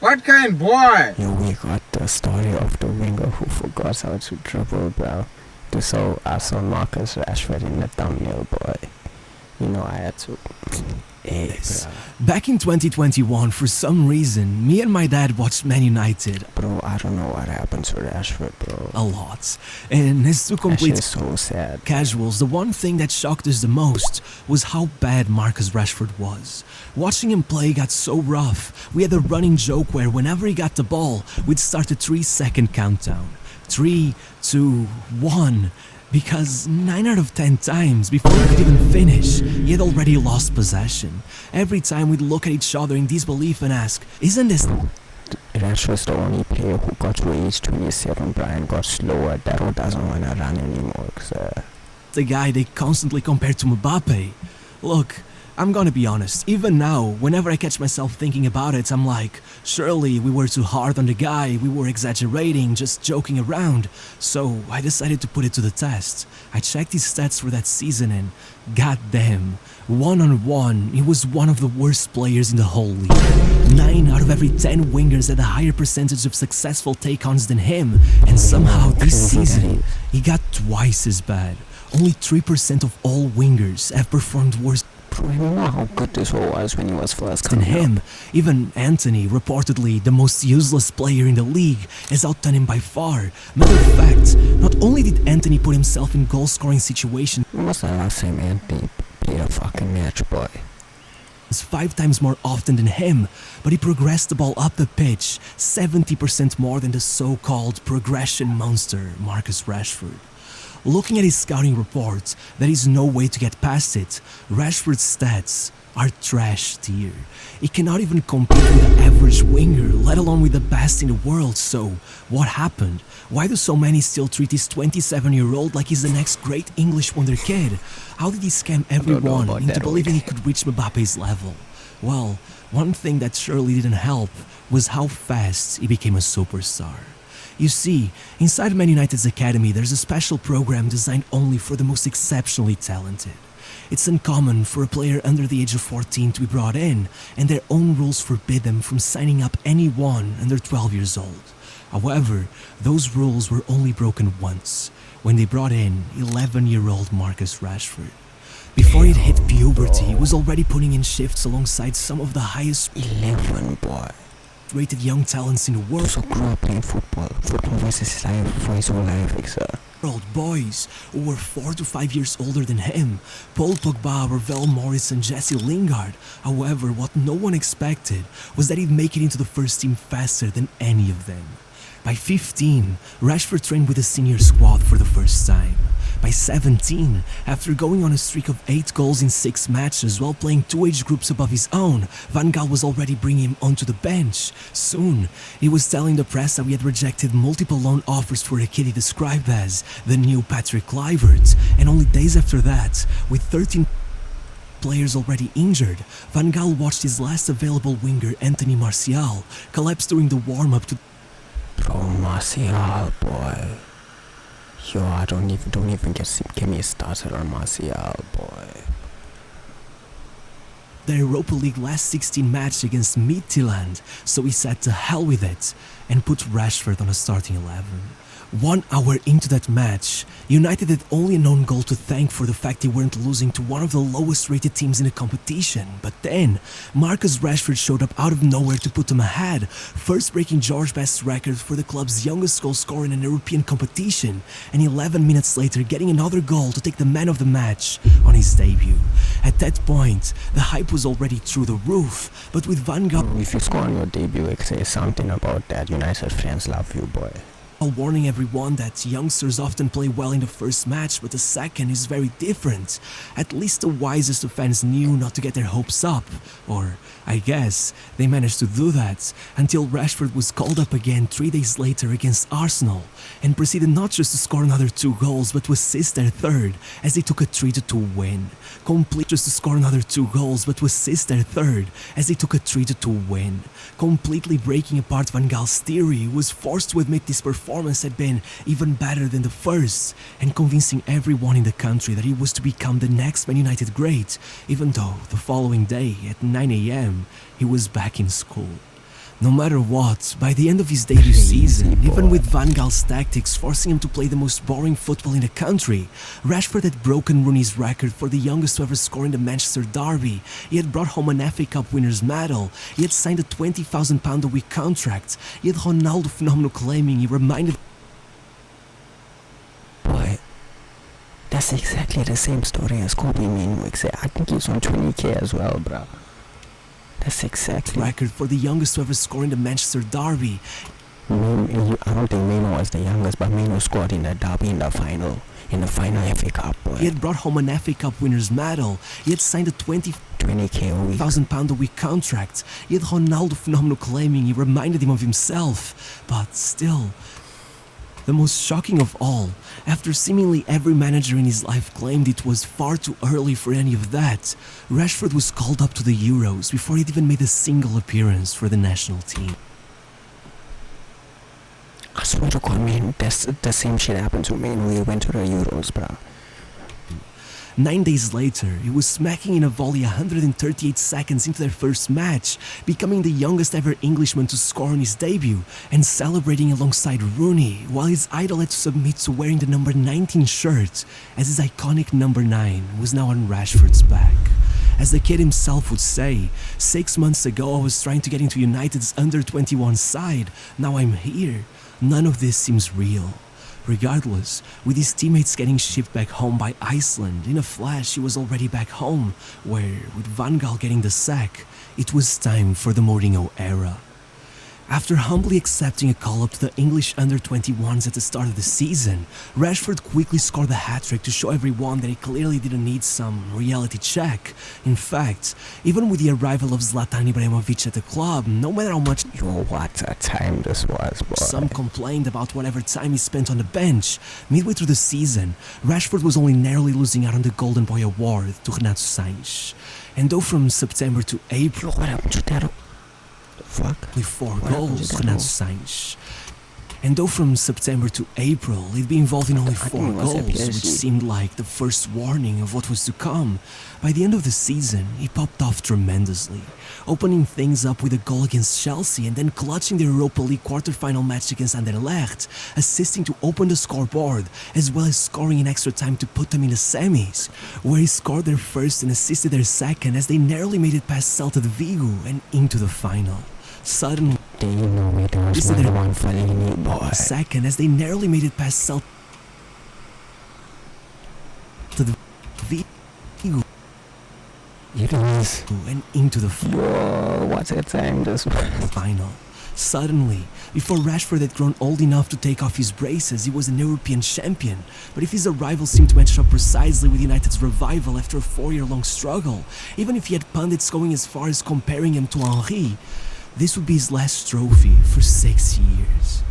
What kind, boy? Yo, we got the story of the winger who forgot how to dribble, bro. To show us on Marcus Rashford in the thumbnail, boy. You know I had to. Hey, bro. Back in 2021, for some reason, me and my dad watched Man United Bro, I don't know what happened to Rashford, bro. a lot. And as two That shit complete is so sad. casuals, the one thing that shocked us the most was how bad Marcus Rashford was. Watching him play got so rough. We had a running joke where whenever he got the ball, we'd start a 3-second countdown. 3, 2, 1. Because 9 out of 10 times, before he could even finish, he had already lost possession. Every time we'd look at each other in disbelief and ask, isn't this... Rashford's the only player who got to age 27, bro, and got slower. That doesn't want to run anymore, the guy they constantly compare to Mbappe? Look, I'm gonna be honest, even now, whenever I catch myself thinking about it, I'm like, surely we were too hard on the guy, we were exaggerating, just joking around. So I decided to put it to the test. I checked his stats for that season and, goddamn, one-on-one, he was one of the worst players in the whole league. 9 out of every 10 wingers had a higher percentage of successful take-ons than him, and somehow this season, he got twice as bad. Only 3% of all wingers have performed worse Bro, you know how good this all was when he was first than coming him. up? Even Anthony, reportedly the most useless player in the league, has outdone him by far. Matter of fact, not only did Anthony put himself in goal-scoring situations When was the last time Anthony played a fucking match, boy? 5 times more often than him, but he progressed the ball up the pitch 70% more than the so-called progression monster, Marcus Rashford. Looking at his scouting report, there is no way to get past it. Rashford's stats are trash tier. He cannot even compete with the average winger, let alone with the best in the world. So, what happened? Why do so many still treat this 27-year-old like he's the next great English wonder kid? How did he scam everyone into believing he could reach Mbappe's level? Well, one thing that surely didn't help was how fast he became a superstar. You see, inside Man United's academy, there's a special program designed only for the most exceptionally talented. It's uncommon for a player under the age of 14 to be brought in, and their own rules forbid them from signing up anyone under 12 years old. However, those rules were only broken once, when they brought in 11-year-old Marcus Rashford. Before he'd hit puberty, he was already putting in shifts alongside some of the highest 11, boy. rated young talents in the world. Also grew up playing football. Football was his life for his whole life, sir. Boys who were 4 to 5 years older than him, Paul Pogba, Ravel Morris and Jesse Lingard. However, what no one expected was that he'd make it into the first team faster than any of them. By 15, Rashford trained with the senior squad for the first time. By 17, after going on a streak of 8 goals in 6 matches while playing 2 age groups above his own, Van Gaal was already bringing him onto the bench. Soon, he was telling the press how he had rejected multiple loan offers for a kid he described as the new Patrick Kluivert, and only days after that, with 13 players already injured, Van Gaal watched his last available winger, Anthony Martial, collapse during the warm-up to Bro, Martial, boy. Yo, don't even get me started on Martial, boy. the Europa League last 16 match against Midtjylland, so he said to hell with it and put Rashford on a starting 11. 1 hour into that match, United had only a known goal to thank for the fact they weren't losing to one of the lowest rated teams in the competition. But then, Marcus Rashford showed up out of nowhere to put them ahead, first breaking George Best's record for the club's youngest goal scorer in an European competition, and 11 minutes later getting another goal to take the man of the match on his debut. At that point, the hype was already through the roof, but with Van Gaal If you score on your debut, it says something about that. United fans love you, boy. warning everyone that youngsters often play well in the first match, but the second is very different. At least the wisest of fans knew not to get their hopes up, or I guess they managed to do that until Rashford was called up again 3 days later against Arsenal and proceeded not just to score another 2 goals but to assist their third as they took a 3-2 win. Completely breaking apart Van Gaal's theory, he was forced to admit this performance had been even better than the first, and convincing everyone in the country that he was to become the next Man United great, even though the following day at 9 AM he was back in school. No matter what, by the end of his debut season, even with Van Gaal's tactics forcing him to play the most boring football in the country, Rashford had broken Rooney's record for the youngest to ever score in the Manchester derby. He had brought home an FA Cup winner's medal. He had signed a £20,000 a week contract. He had Ronaldo phenomenal claiming he reminded... Boy, that's exactly the same story as Kobe Mainwick said. I think he's on 20k as well, bro. That's exactly record for the youngest to ever score in the Manchester derby. I don't think Mino was the youngest, but Mino scored in the derby in the final FA Cup. Boy. He had brought home an FA Cup winner's medal. He had signed a £20k a week. £20,000 a week contract. He had Ronaldo phenomenal claiming he reminded him of himself. But still, the most shocking of all, after seemingly every manager in his life claimed it was far too early for any of that, Rashford was called up to the Euros before he'd even made a single appearance for the national team. I swear to God, man, that's the same shit happened to me when we went to the Euros, bro. 9 days later, he was smacking in a volley 138 seconds into their first match, becoming the youngest ever Englishman to score on his debut, and celebrating alongside Rooney, while his idol had to submit to wearing the number 19 shirt, as his iconic number 9 was now on Rashford's back. As the kid himself would say, 6 months ago I was trying to get into United's under-21 side, now I'm here. None of this seems real. Regardless, with his teammates getting shipped back home by Iceland, in a flash he was already back home, where, with Van Gaal getting the sack, it was time for the Mourinho era. After humbly accepting a call-up to the English under-21s at the start of the season, Rashford quickly scored the hat-trick to show everyone that he clearly didn't need some reality check. In fact, even with the arrival of Zlatan Ibrahimovic at the club, no matter how much what a time this was, boy. Some complained about whatever time he spent on the bench, midway through the season, Rashford was only narrowly losing out on the Golden Boy Award to Renato Sanches. And though from September to April... What happened to that? Fuck. With 4 goals, Renato Sanches. And though from September to April, he'd be involved in only 4 goals, which seemed like the first warning of what was to come, by the end of the season, he popped off tremendously, opening things up with a goal against Chelsea and then clutching the Europa League quarter-final match against Anderlecht, assisting to open the scoreboard, as well as scoring in extra time to put them in the semis, where he scored their first and assisted their second as they narrowly made it past Celta de Vigo and into the final. Suddenly, do you know me? There was another one Fellini, boy. Second, as they narrowly made it past Celta de Vigo. It was. And into the Yo, what's that time this was? Final. Suddenly, before Rashford had grown old enough to take off his braces, he was an European champion. But if his arrival seemed to match up precisely with United's revival after a 4-year-long struggle, even if he had pundits going as far as comparing him to Henry, this would be his last trophy for 6 years.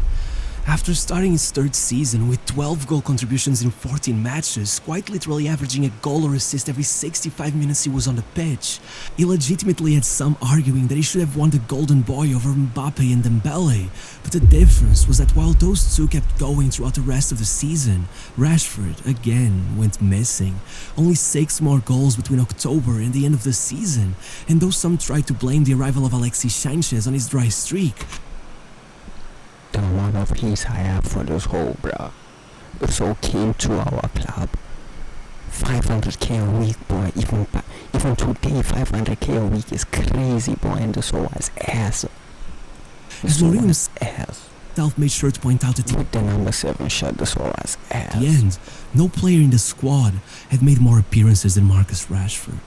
After starting his 3rd season with 12 goal contributions in 14 matches, quite literally averaging a goal or assist every 65 minutes he was on the pitch, he legitimately had some arguing that he should have won the Golden Boy over Mbappe and Dembele. But the difference was that while those two kept going throughout the rest of the season, Rashford again went missing. Only 6 more goals between October and the end of the season, and though some tried to blame the arrival of Alexis Sanchez on his dry streak, the amount of peace I have for this whole, bro. So came to our club. 500k a week, boy. Even today, 500k a week is crazy, boy. And this whole was ass. As Mourinho himself made sure to point out that with the number 7 shirt, this whole was ass. At the end, no player in the squad had made more appearances than Marcus Rashford.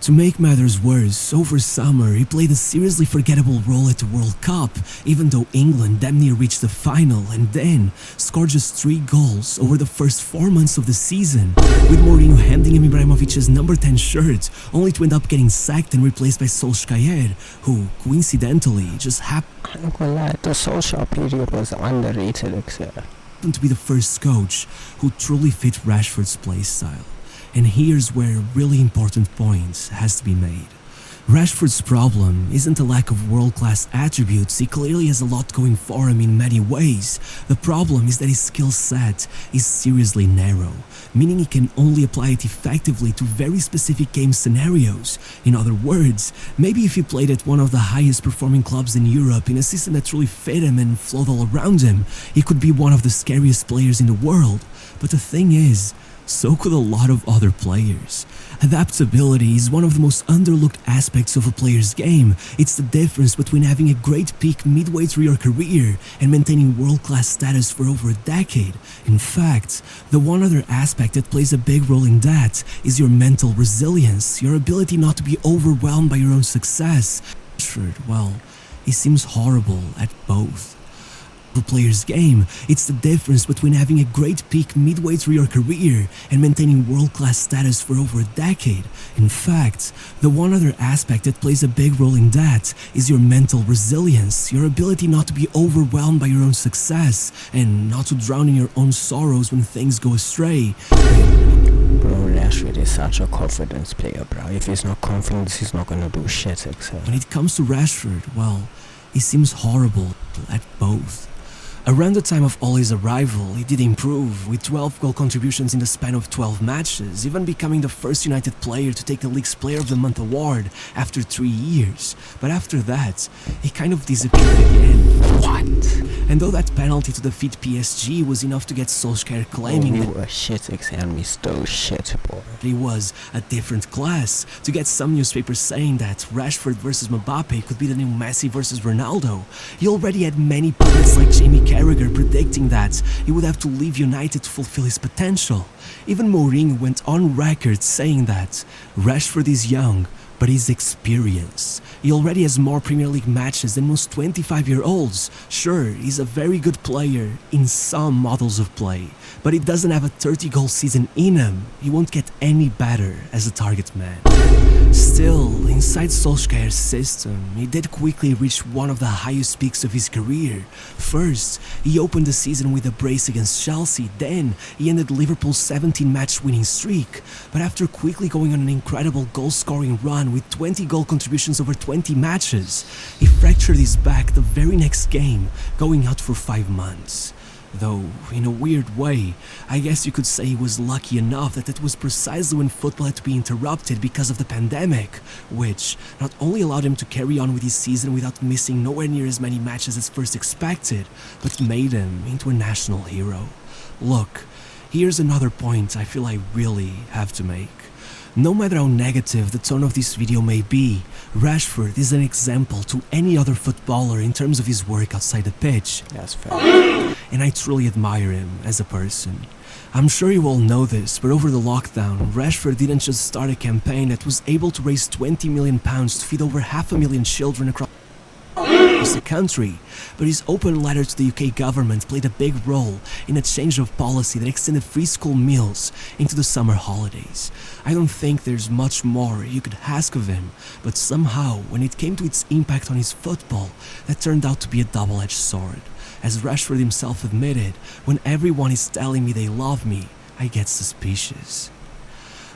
To make matters worse, over summer he played a seriously forgettable role at the World Cup, even though England damn near reached the final, and then scored just 3 goals over the first 4 months of the season, with Mourinho handing him Ibrahimovic's number 10 shirt, only to end up getting sacked and replaced by Solskjaer, who, coincidentally, just happened I'm not gonna lie, the Solskjaer period was underrated, etc. to be the first coach who truly fit Rashford's play style. And here's where a really important point has to be made. Rashford's problem isn't a lack of world-class attributes. He clearly has a lot going for him in many ways. The problem is that his skill set is seriously narrow, meaning he can only apply it effectively to very specific game scenarios. In other words, maybe if he played at one of the highest performing clubs in Europe in a system that truly fit him and flowed all around him, he could be one of the scariest players in the world. But the thing is, so could a lot of other players. Adaptability is one of the most underlooked aspects of a player's game. It's the difference between having a great peak midway through your career and maintaining world-class status for over a decade. In fact, the one other aspect that plays a big role in that is your mental resilience, your ability not to be overwhelmed by your own success. Rashford, well, he seems horrible at both. A player's game, it's the difference between having a great peak midway through your career and maintaining world-class status for over a decade. In fact, the one other aspect that plays a big role in that is your mental resilience, your ability not to be overwhelmed by your own success and not to drown in your own sorrows when things go astray. Bro, Rashford is such a confidence player, bro. If he's not confident, he's not gonna do shit, except. When it comes to Rashford, well, he seems horrible at both. Around the time of Ole's arrival, he did improve, with 12 goal contributions in the span of 12 matches, even becoming the first United player to take the league's Player of the Month award after 3 years. But after that, he kind of disappeared again. What? And though that penalty to defeat PSG was enough to get Solskjaer claiming we were shit, and we still shit, boy. he was a different class, to get some newspapers saying that Rashford versus Mbappe could be the new Messi versus Ronaldo. He already had many pundits like Jamie Carragher predicting that he would have to leave United to fulfill his potential. Even Mourinho went on record saying that Rashford is young, but he's experienced. He already has more Premier League matches than most 25-year-olds. Sure, he's a very good player in some models of play, but he doesn't have a 30-goal season in him. He won't get any better as a target man. Still, inside Solskjaer's system, he did quickly reach one of the highest peaks of his career. First, he opened the season with a brace against Chelsea, then he ended Liverpool's 17-match winning streak. But after quickly going on an incredible goal-scoring run with 20 goal contributions over 20 matches, he fractured his back the very next game, going out for 5 months. Though, in a weird way, I guess you could say he was lucky enough that it was precisely when football had to be interrupted because of the pandemic, which not only allowed him to carry on with his season without missing nowhere near as many matches as first expected, but made him into a national hero. Look, here's another point I feel I really have to make. No matter how negative the tone of this video may be, Rashford is an example to any other footballer in terms of his work outside the pitch. That's fair. And I truly admire him as a person. I'm sure you all know this, but over the lockdown, Rashford didn't just start a campaign that was able to raise £20 million to feed over 500,000 children across the country, but his open letter to the UK government played a big role in a change of policy that extended free school meals into the summer holidays. I don't think there's much more you could ask of him, but somehow, when it came to its impact on his football, that turned out to be a double-edged sword. As Rashford himself admitted, when everyone is telling me they love me, I get suspicious.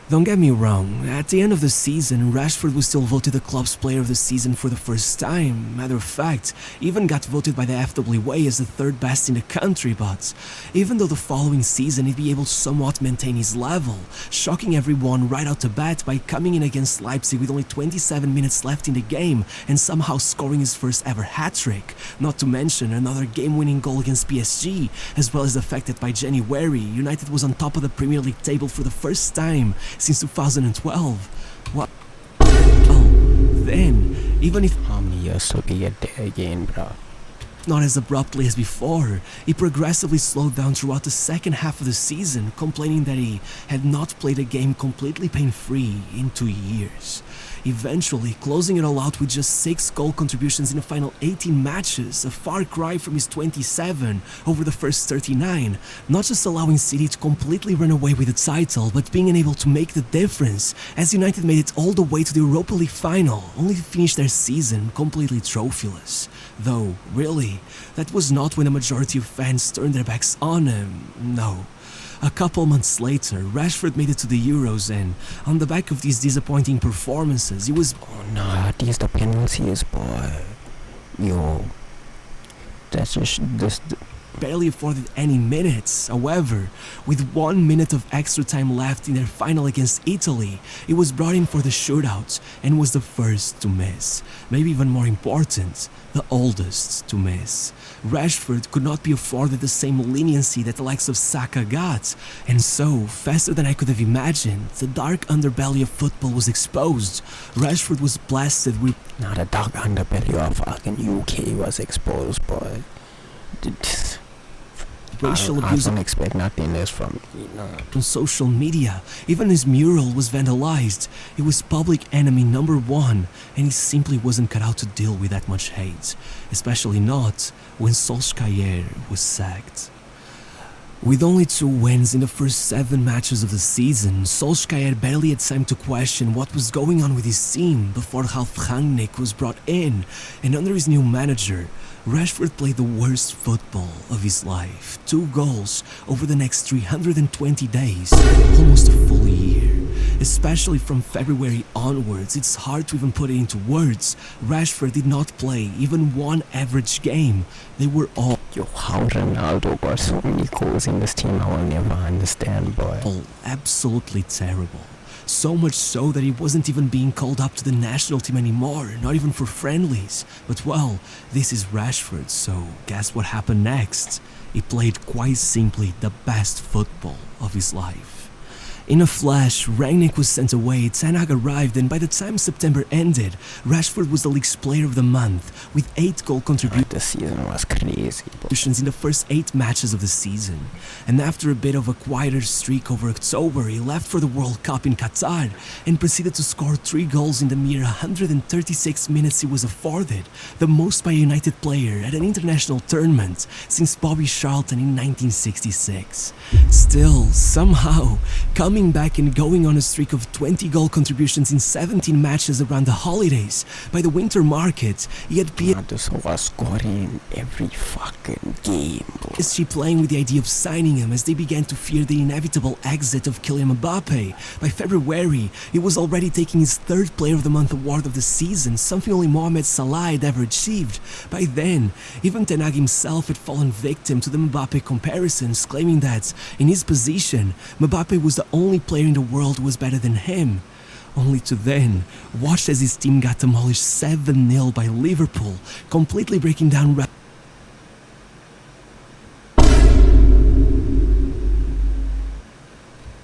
Don't get me wrong, at the end of the season, Rashford was still voted the club's player of the season for the first time. Matter of fact, even got voted by the FWA as the third best in the country, but even though the following season he'd be able to somewhat maintain his level, shocking everyone right out the bat by coming in against Leipzig with only 27 minutes left in the game and somehow scoring his first ever hat-trick, not to mention another game-winning goal against PSG, as well as the fact that by January, United was on top of the Premier League table for the first time since 2012. Well, then, even if How many years till we get there again, bro? not as abruptly as before, he progressively slowed down throughout the second half of the season, complaining that he had not played a game completely pain-free in 2 years. Eventually, closing it all out with just 6 goal contributions in the final 18 matches, a far cry from his 27 over the first 39, not just allowing City to completely run away with the title, but being unable to make the difference, as United made it all the way to the Europa League final, only to finish their season completely trophyless. Though, really, that was not when a majority of fans turned their backs on him, no. A couple months later, Rashford made it to the Euros, and on the back of these disappointing performances, he was Oh no, these the penalties, boy. Yo, that's just this. barely afforded any minutes. However, with 1 minute of extra time left in their final against Italy, he was brought in for the shootout and was the first to miss. Maybe even more important, the oldest to miss. Rashford could not be afforded the same leniency that the likes of Saka got, and so, faster than I could have imagined, the dark underbelly of football was exposed. Rashford was blasted with Now the dark underbelly of fucking UK was exposed, boy. racial I abuse don't expect nothing less from on social media. Even his mural was vandalized. He was public enemy number one, and he simply wasn't cut out to deal with that much hate, especially not when Solskjaer was sacked. With only 2 wins in the first 7 matches of the season, Solskjaer barely had time to question what was going on with his team before Ralf Rangnick was brought in, and under his new manager, Rashford played the worst football of his life. 2 goals over the next 320 days, almost a full year. Especially from February onwards, it's hard to even put it into words. Rashford did not play even 1 average game. They were all Yo, how Ronaldo got so many goals in this team, I will never understand, boy. absolutely terrible. So much so that he wasn't even being called up to the national team anymore, not even for friendlies. But well, this is Rashford, so guess what happened next? He played quite simply the best football of his life. In a flash, Rangnick was sent away, Ten Hag arrived, and by the time September ended, Rashford was the league's player of the month, with 8 goal contributions The season was crazy, boy. in the first 8 matches of the season. And after a bit of a quieter streak over October, he left for the World Cup in Qatar and proceeded to score 3 goals in the mere 136 minutes he was afforded, the most by a United player at an international tournament since Bobby Charlton in 1966. Still, somehow, coming back and going on a streak of 20 goal contributions in 17 matches around the holidays, by the winter market, he had Ronaldo was scoring every fucking game, boy. PSG playing with the idea of signing him as they began to fear the inevitable exit of Kylian Mbappe. By February, he was already taking his 3rd Player of the Month award of the season, something only Mohamed Salah had ever achieved. By then, even Ten Hag himself had fallen victim to the Mbappe comparisons, claiming that, in his position, Mbappe was the only player in the world who was better than him. Only to then watch as his team got demolished 7-0 by Liverpool, completely breaking down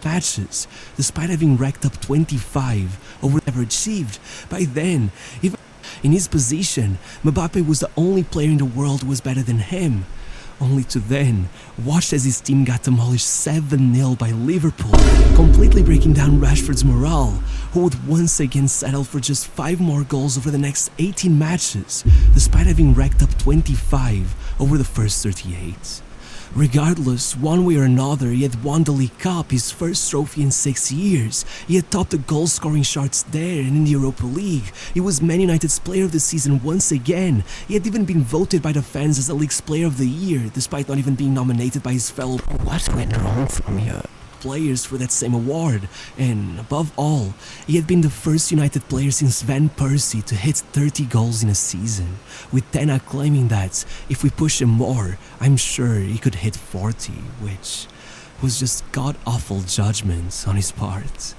matches, despite having racked up 25 over ever achieved. By then, even in his position, Mbappe was the only player in the world who was better than him. Only to then watch as his team got demolished 7-0 by Liverpool, completely breaking down Rashford's morale, who would once again settle for just 5 more goals over the next 18 matches, despite having racked up 25 over the first 38. Regardless, one way or another, he had won the League Cup, his first trophy in 6 years. He had topped the goal-scoring charts there, and in the Europa League, he was Man United's Player of the Season once again. He had even been voted by the fans as the league's Player of the Year, despite not even being nominated by his fellow What went wrong from here? players for that same award, and above all, he had been the first United player since Van Persie to hit 30 goals in a season, with Ten Hag claiming that if we push him more, I'm sure he could hit 40, which was just god-awful judgment on his part.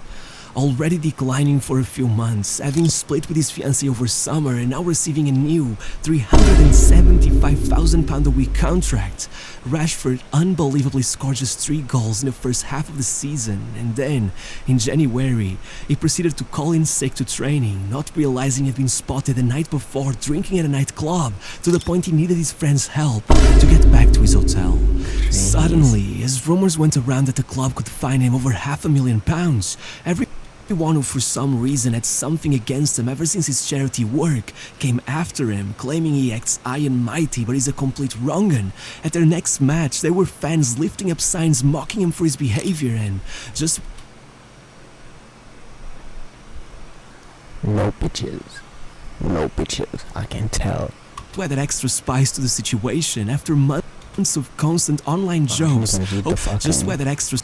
Already declining for a few months, having split with his fiancée over summer and now receiving a new £375,000 a week contract, Rashford unbelievably scored just 3 goals in the first half of the season, and then, in January, he proceeded to call in sick to training, not realizing he had been spotted the night before drinking at a nightclub, to the point he needed his friend's help to get back to his hotel. Suddenly, as rumors went around that the club could fine him over £500,000, everyone who for some reason had something against him ever since his charity work came after him, claiming he acts high and mighty but is a complete wrong'un. At their next match, there were fans lifting up signs mocking him for his behavior, and just No bitches. No bitches, I can tell. to add that extra spice to the situation, after months of constant online jokes. I'm gonna read the fucking- Just where that extra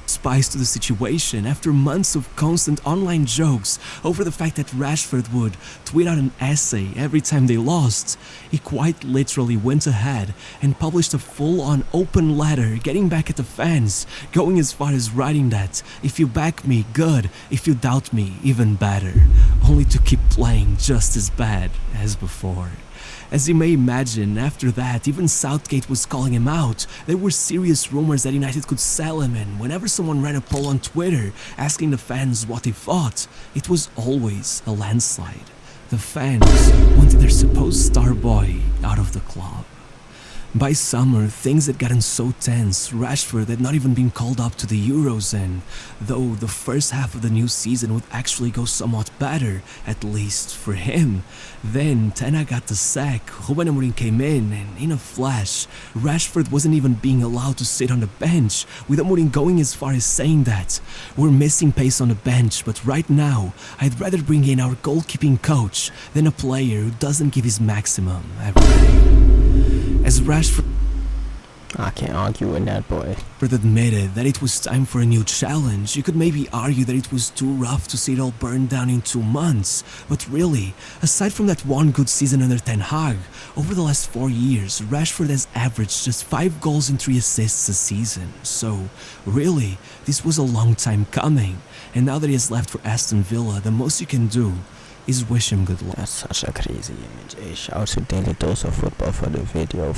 spice to the situation after months of constant online jokes over the fact that Rashford would tweet out an essay every time they lost. He quite literally went ahead and published a full-on open letter getting back at the fans, going as far as writing that if you back me, good, if you doubt me, even better, only to keep playing just as bad as before. As you may imagine, after that, even Southgate was calling him out. There were serious rumors that United could sell him, and whenever someone ran a poll on Twitter asking the fans what they thought, it was always a landslide. The fans wanted their supposed star boy out of the club. By summer, things had gotten so tense. Rashford had not even been called up to the Euros, and though the first half of the new season would actually go somewhat better, at least for him, then Ten Hag got the sack, Ruben Amorim came in, and in a flash, Rashford wasn't even being allowed to sit on the bench, with Amorim going as far as saying that, "We're missing pace on the bench, but right now, I'd rather bring in our goalkeeping coach than a player who doesn't give his maximum every day." As Rashford I can't argue with that, boy. admitted that it was time for a new challenge, you could maybe argue that it was too rough to see it all burn down in 2 months. But really, aside from that one good season under Ten Hag, over the last 4 years, Rashford has averaged just 5 goals and 3 assists a season. So, really, this was a long time coming. And now that he has left for Aston Villa, the most you can do is wish him good luck. That's such a crazy image. Hey, shout out to Daily Dose of Football for the video.